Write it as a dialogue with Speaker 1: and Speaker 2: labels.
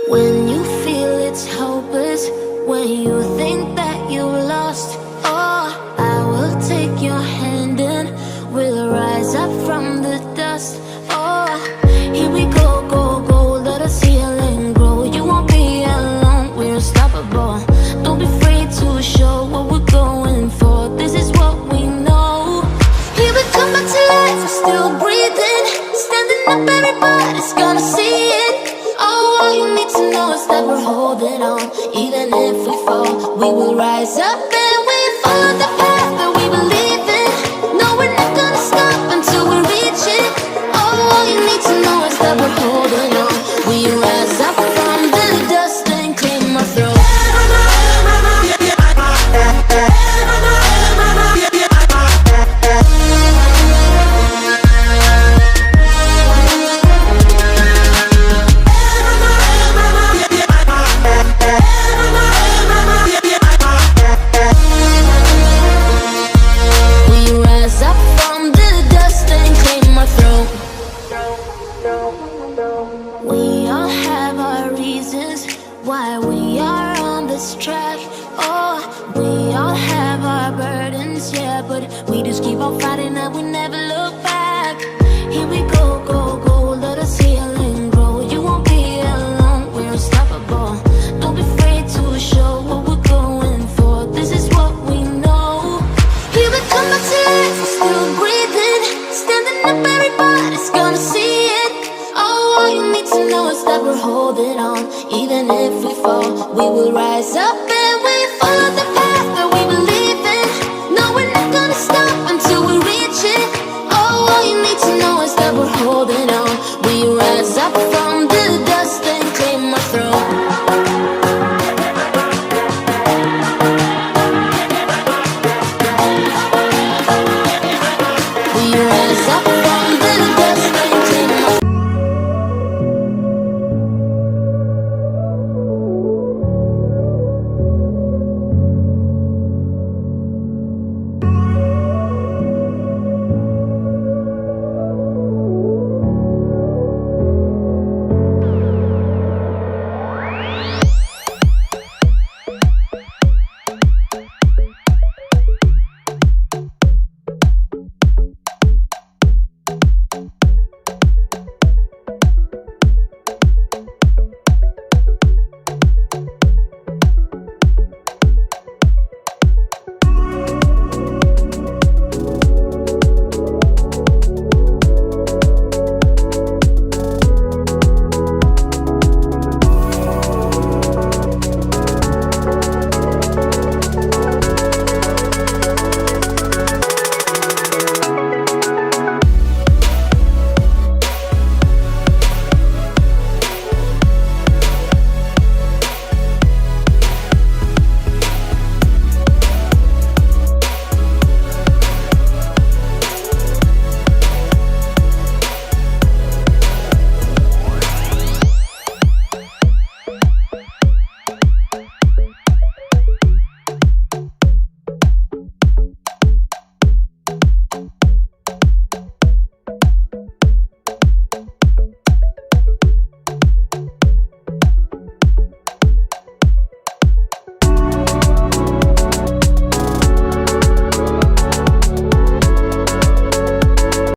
Speaker 1: When you feel it's hopeless, when you think that you lost, oh, I will take your hand and we'll rise up from the dust. Oh, here we go, go, go, let us heal and grow. You won't be alone, we're unstoppable. Don't be afraid to show what we're going for. This is what we know. Here we come back to life, we're still breathing. Standing up, everybody's gonna see it. Oh, all you need to know is that we're holding on. Even if we fall, we will rise up and we follow the path that we believe in. No, we're not gonna stop until we reach it. Oh, all you need to know is that we're holding on. We rise up from the dust and claim our throne. We all have our reasons why we are on this track. Oh, we all have our burdens, yeah, but we just keep on fighting and we never look back. Here we go, go, go, let us heal and grow. You won't be alone, we're unstoppable. Don't be afraid to show what we're going for. This is what we know. Here we come back to life, we're still breathing. Standing up, everybody's gonna see it. All you need to know is that we're holding on. Even if we fall, we will rise up.